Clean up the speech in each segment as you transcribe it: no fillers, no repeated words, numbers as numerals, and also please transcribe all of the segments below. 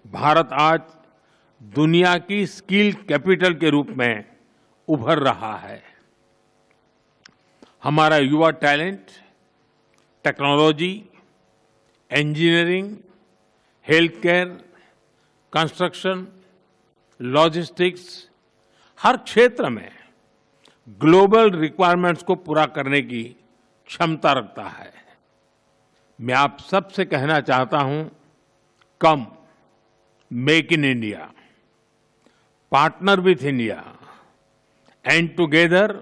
भारत आज दुनिया की स्किल कैपिटल के रूप में उभर रहा है। हमारा युवा talent technology, engineering, health care, construction, logistics हर क्षेत्र में ग्लोबल रिक्वायरमेंट्स को पूरा करने की क्षमता रखता है। मैं आप सबसे कहना चाहता हूं, कम make in India, partner with India and together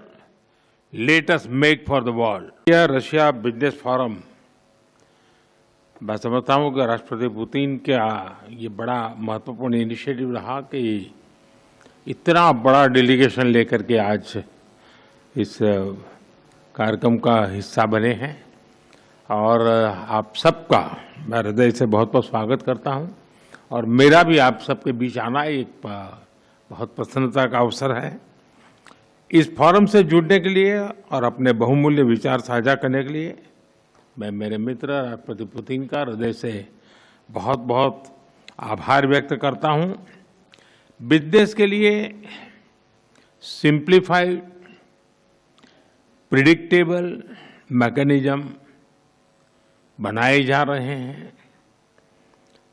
let us make for the world. Russia business forum, मैं समझता हूं कि राष्ट्रपति पुतिन का ये बड़ा महत्वपूर्ण इनिशिएटिव रहा कि इतना बड़ा डेलीगेशन लेकर के आज इस कार्यक्रम का हिस्सा बने हैं और आप सबका मैं हृदय से बहुत बहुत स्वागत करता हूं। और मेरा भी आप सबके बीच आना एक बहुत प्रसन्नता का अवसर है। इस फोरम से जुड़ने के लिए और अपने बहुमूल्य विचार साझा करने के लिए मैं मेरे मित्र राष्ट्रपति पुतिन का हृदय से बहुत बहुत आभार व्यक्त करता हूं। बिजनेस के लिए सिंप्लीफाइड, प्रिडिक्टेबल मैकेनिज्म बनाए जा रहे हैं।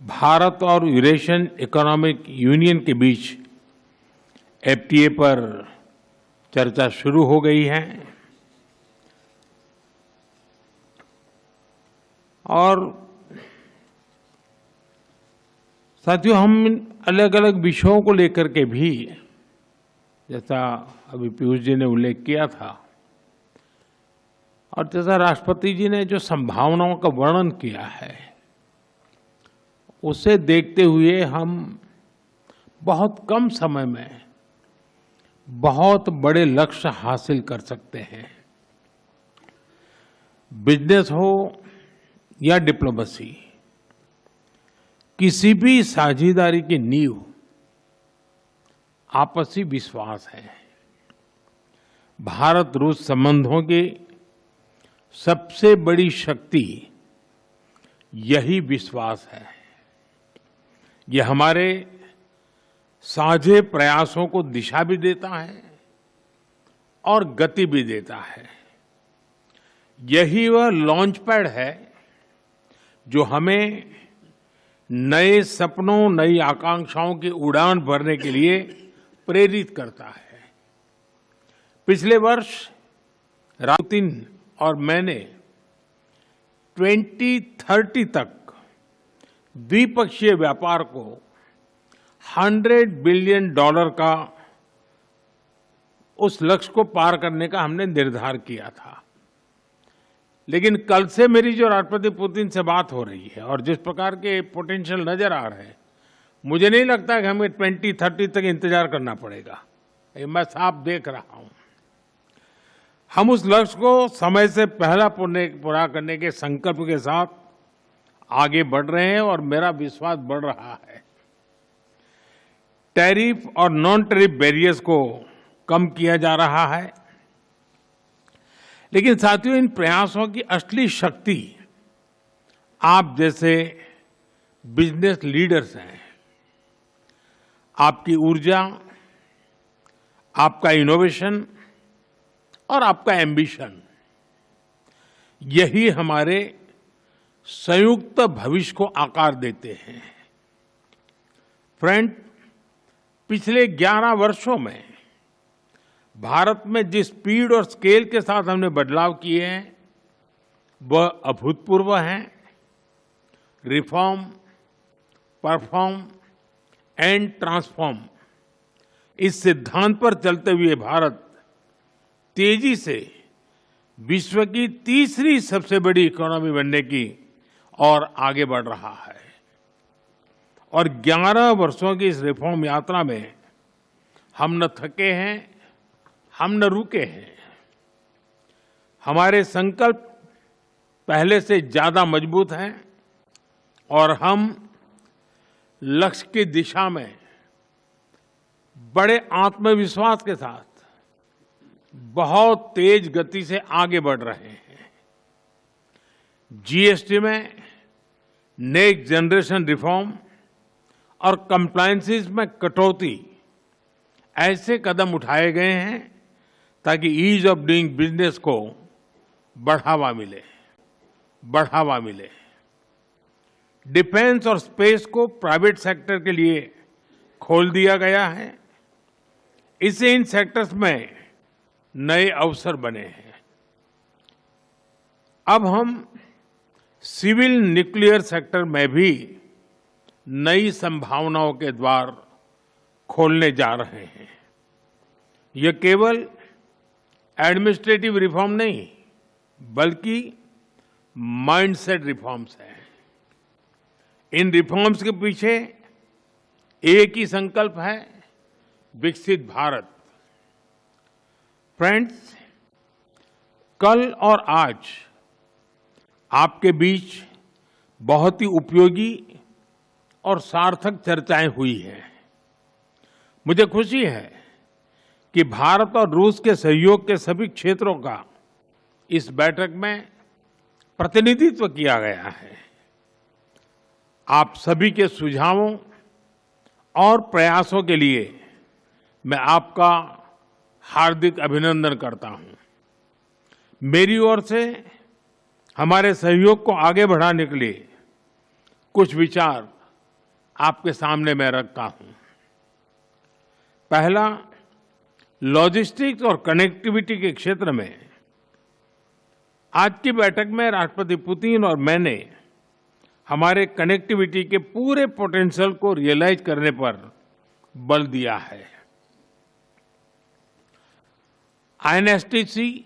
भारत और यूरेशियन इकोनॉमिक यूनियन के बीच एफटीए पर चर्चा शुरू हो गई है और साथियों, हम अलग अलग विषयों को लेकर के भी, जैसा अभी पीयूष जी ने उल्लेख किया था और जैसा राष्ट्रपति जी ने जो संभावनाओं का वर्णन किया है, उसे देखते हुए हम बहुत कम समय में बहुत बड़े लक्ष्य हासिल कर सकते हैं। बिजनेस हो या डिप्लोमेसी, किसी भी साझेदारी की नींव आपसी विश्वास है। भारत रूस संबंधों की सबसे बड़ी शक्ति यही विश्वास है। यह हमारे साझे प्रयासों को दिशा भी देता है और गति भी देता है। यही वह लॉन्च पैड है जो हमें नए सपनों, नई आकांक्षाओं की उड़ान भरने के लिए प्रेरित करता है। पिछले वर्ष पुतिन और मैंने 2030 तक द्विपक्षीय व्यापार को $100 बिलियन का उस लक्ष्य को पार करने का हमने निर्धार किया था। लेकिन कल से मेरी जो राष्ट्रपति पुतिन से बात हो रही है और जिस प्रकार के पोटेंशियल नजर आ रहे हैं, मुझे नहीं लगता कि हमें 2030 तक इंतजार करना पड़ेगा। मैं साफ देख रहा हूं, हम उस लक्ष्य को समय से पहला पूरा करने के संकल्प के साथ आगे बढ़ रहे हैं और मेरा विश्वास बढ़ रहा है। टैरिफ और नॉन टैरिफ बैरियर्स को कम किया जा रहा है, लेकिन साथियों, इन प्रयासों की असली शक्ति आप जैसे बिजनेस लीडर्स हैं। आपकी ऊर्जा, आपका इनोवेशन और आपका एम्बिशन, यही हमारे संयुक्त भविष्य को आकार देते हैं। फ्रेंड, पिछले 11 वर्षों में भारत में जिस स्पीड और स्केल के साथ हमने बदलाव किए हैं, वह अभूतपूर्व हैं। रिफॉर्म, परफॉर्म एंड ट्रांसफॉर्म, इस सिद्धांत पर चलते हुए भारत तेजी से विश्व की तीसरी सबसे बड़ी इकोनॉमी बनने की और आगे बढ़ रहा है। और 11 वर्षों की इस रिफॉर्म यात्रा में हम न थके हैं, हम न रुके हैं। हमारे संकल्प पहले से ज्यादा मजबूत हैं और हम लक्ष्य की दिशा में बड़े आत्मविश्वास के साथ बहुत तेज गति से आगे बढ़ रहे हैं। जीएसटी में नेक्स्ट जनरेशन रिफॉर्म और कंप्लायंसेस में कटौती, ऐसे कदम उठाए गए हैं ताकि ईज ऑफ डूइंग बिजनेस को बढ़ावा मिले। डिफेंस और स्पेस को प्राइवेट सेक्टर के लिए खोल दिया गया है। इससे इन सेक्टर्स में नए अवसर बने हैं। अब हम सिविल न्यूक्लियर सेक्टर में भी नई संभावनाओं के द्वार खोलने जा रहे हैं। यह केवल एडमिनिस्ट्रेटिव रिफॉर्म नहीं, बल्कि माइंडसेट रिफॉर्म्स हैं। इन रिफॉर्म्स के पीछे एक ही संकल्प है, विकसित भारत। फ्रेंड्स, कल और आज आपके बीच बहुत ही उपयोगी और सार्थक चर्चाएं हुई हैं। मुझे खुशी है कि भारत और रूस के सहयोग के सभी क्षेत्रों का इस बैठक में प्रतिनिधित्व किया गया है। आप सभी के सुझावों और प्रयासों के लिए मैं आपका हार्दिक अभिनंदन करता हूं। मेरी ओर से हमारे सहयोग को आगे बढ़ाने के लिए कुछ विचार आपके सामने मैं रखता हूं। पहला, लॉजिस्टिक्स और कनेक्टिविटी के क्षेत्र में आज की बैठक में राष्ट्रपति पुतिन और मैंने हमारे कनेक्टिविटी के पूरे पोटेंशियल को रियलाइज करने पर बल दिया है। आईएनएसटीसी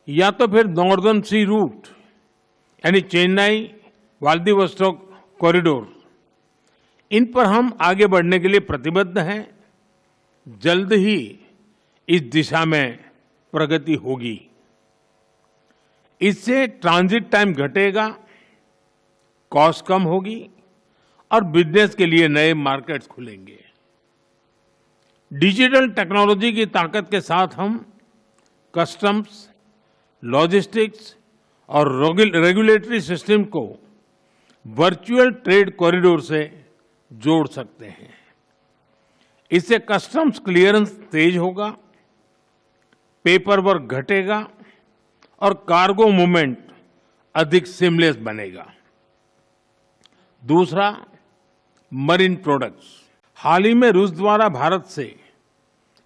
या तो फिर नॉर्दर्न सी रूट यानी चेन्नई व्लादिवोस्टोक कॉरिडोर, इन पर हम आगे बढ़ने के लिए प्रतिबद्ध हैं। जल्द ही इस दिशा में प्रगति होगी। इससे ट्रांजिट टाइम घटेगा, कॉस्ट कम होगी और बिजनेस के लिए नए मार्केट्स खुलेंगे। डिजिटल टेक्नोलॉजी की ताकत के साथ हम कस्टम्स, लॉजिस्टिक्स और रेगुलेटरी सिस्टम को वर्चुअल ट्रेड कॉरिडोर से जोड़ सकते हैं। इससे कस्टम्स क्लियरेंस तेज होगा, पेपर वर्क घटेगा और कार्गो मूवमेंट अधिक सीमलेस बनेगा। दूसरा, मरीन प्रोडक्ट्स। हाल ही में रूस द्वारा भारत से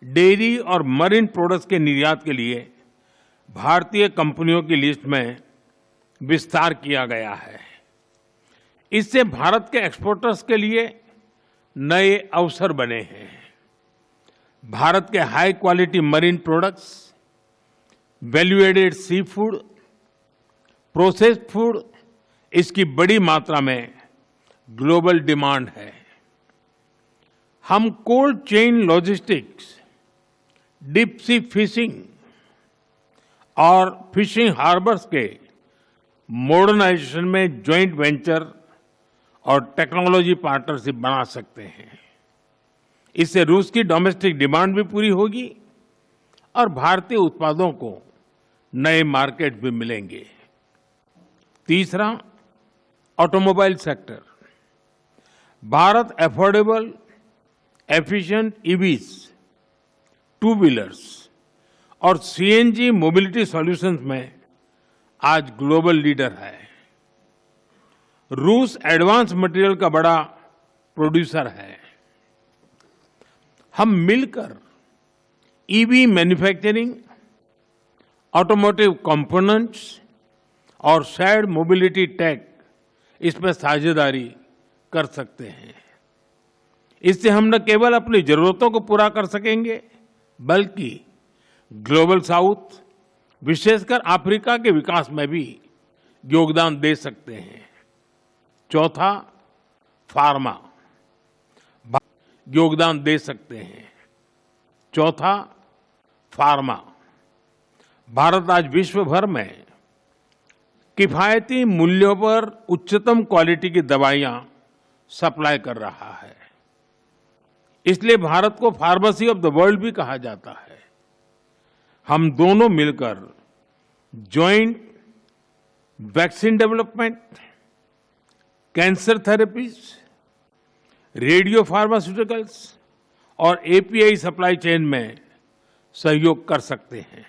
डेयरी और मरीन प्रोडक्ट्स के निर्यात के लिए भारतीय कंपनियों की लिस्ट में विस्तार किया गया है। इससे भारत के एक्सपोर्टर्स के लिए नए अवसर बने हैं। भारत के high quality marine products, value added seafood, processed food, इसकी बड़ी मात्रा में ग्लोबल डिमांड है। हम cold chain logistics, deep sea fishing और फिशिंग हार्बर्स के मॉडर्नाइजेशन में जॉइंट वेंचर और टेक्नोलॉजी पार्टनरशिप बना सकते हैं। इससे रूस की डोमेस्टिक डिमांड भी पूरी होगी और भारतीय उत्पादों को नए मार्केट भी मिलेंगे। तीसरा, automobile sector. Bharat affordable, efficient EVs, two wheelers और सीएनजी मोबिलिटी सॉल्यूशंस में आज ग्लोबल लीडर है। रूस एडवांस मटेरियल का बड़ा प्रोड्यूसर है। हम मिलकर ईवी मैन्युफैक्चरिंग, ऑटोमोटिव कंपोनेंट्स और शेयर्ड मोबिलिटी टेक, इसमें साझेदारी कर सकते हैं। इससे हम न केवल अपनी जरूरतों को पूरा कर सकेंगे, बल्कि ग्लोबल साउथ, विशेषकर अफ्रीका के विकास में भी योगदान दे सकते हैं। चौथा, फार्मा, योगदान दे सकते हैं। चौथा, फार्मा। भारत आज विश्व भर में किफायती मूल्यों पर उच्चतम क्वालिटी की दवाइयां सप्लाई कर रहा है। इसलिए भारत को फार्मेसी ऑफ द वर्ल्ड भी कहा जाता है। हम दोनों मिलकर joint vaccine development, cancer therapies radio pharmaceuticals और एपीआई सप्लाई चेन में सहयोग कर सकते हैं।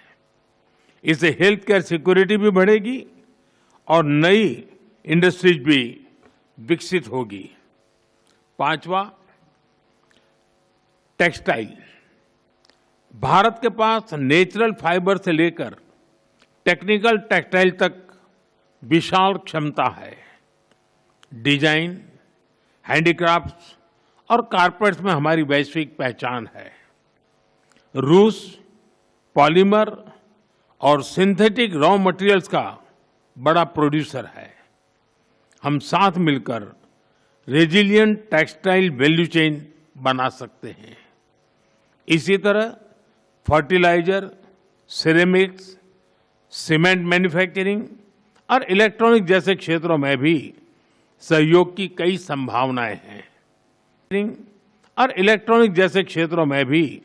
इससे हेल्थ केयर सिक्योरिटी भी बढ़ेगी और नई इंडस्ट्रीज भी विकसित होगी। पांचवा, टेक्सटाइल। भारत के पास नेचुरल फाइबर से लेकर टेक्निकल टेक्सटाइल तक विशाल क्षमता है। डिजाइन, हैंडीक्राफ्ट्स और कारपेट्स में हमारी वैश्विक पहचान है। रूस पॉलीमर और सिंथेटिक रॉ मटेरियल्स का बड़ा प्रोड्यूसर है। हम साथ मिलकर रेजिलिएंट टेक्सटाइल वैल्यू चेन बना सकते हैं। इसी तरह फर्टिलाइजर, सिरेमिक्स, सीमेंट मैन्युफैक्चरिंग और इलेक्ट्रॉनिक जैसे क्षेत्रों में भी सहयोग की कई संभावनाएं हैं। और इलेक्ट्रॉनिक जैसे क्षेत्रों में भी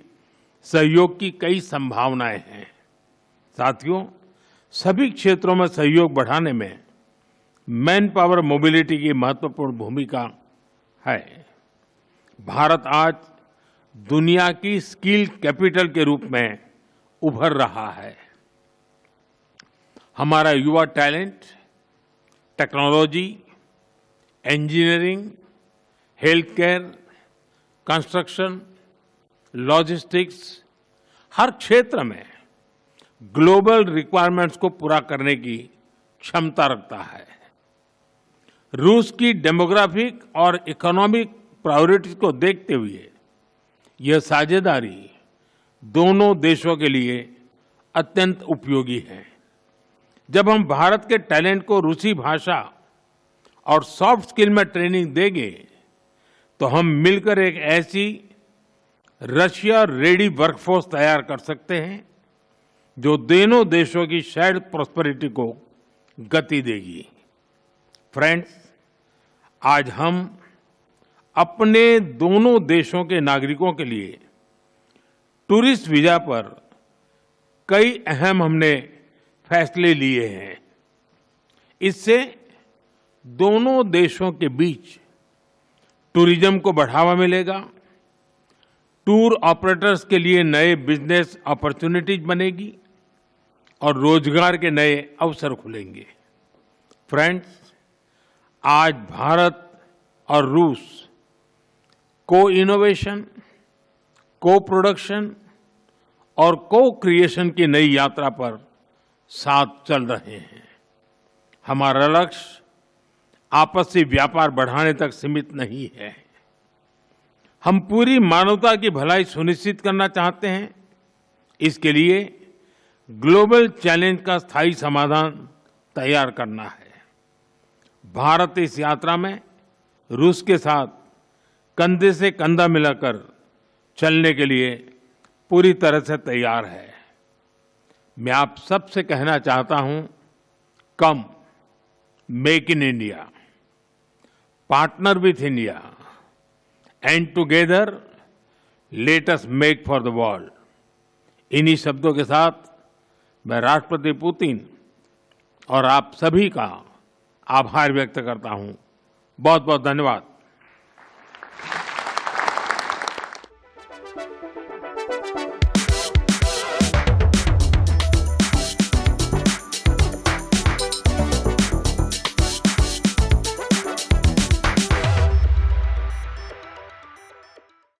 सहयोग की कई संभावनाएं हैं। साथियों, सभी क्षेत्रों में सहयोग बढ़ाने में मैन पावर मोबिलिटी की महत्वपूर्ण भूमिका है। भारत आज दुनिया की स्किल कैपिटल के रूप में उभर रहा है। हमारा युवा talent technology, engineering, health care, construction, logistics, हर क्षेत्र में ग्लोबल रिक्वायरमेंट्स को पूरा करने की क्षमता रखता है। रूस की डेमोग्राफिक और इकोनॉमिक प्रायोरिटीज को देखते हुए यह साझेदारी दोनों देशों के लिए अत्यंत उपयोगी है। जब हम भारत के टैलेंट को रूसी भाषा और सॉफ्ट स्किल में ट्रेनिंग देंगे तो हम मिलकर एक ऐसी रशिया रेडी वर्कफोर्स तैयार कर सकते हैं जो दोनों देशों की शेयर्ड प्रॉस्पेरिटी को गति देगी। फ्रेंड्स, आज हम अपने दोनों देशों के नागरिकों के लिए टूरिस्ट वीजा पर कई अहम हमने फैसले लिए हैं। इससे दोनों देशों के बीच टूरिज्म को बढ़ावा मिलेगा, टूर ऑपरेटर्स के लिए नए बिजनेस अपॉर्चुनिटीज बनेगी और रोजगार के नए अवसर खुलेंगे। फ्रेंड्स, आज भारत और रूस को इनोवेशन, को प्रोडक्शन और को क्रिएशन की नई यात्रा पर साथ चल रहे हैं। हमारा लक्ष्य आपसी व्यापार बढ़ाने तक सीमित नहीं है। हम पूरी मानवता की भलाई सुनिश्चित करना चाहते हैं। इसके लिए ग्लोबल चैलेंज का स्थायी समाधान तैयार करना है। भारत इस यात्रा में रूस के साथ कंधे से कंधा मिलाकर चलने के लिए पूरी तरह से तैयार है। मैं आप सबसे कहना चाहता हूं, कम make in India, partner with India and together let us make for the world. इन्हीं शब्दों के साथ मैं राष्ट्रपति पुतिन और आप सभी का आभार व्यक्त करता हूं। बहुत बहुत धन्यवाद।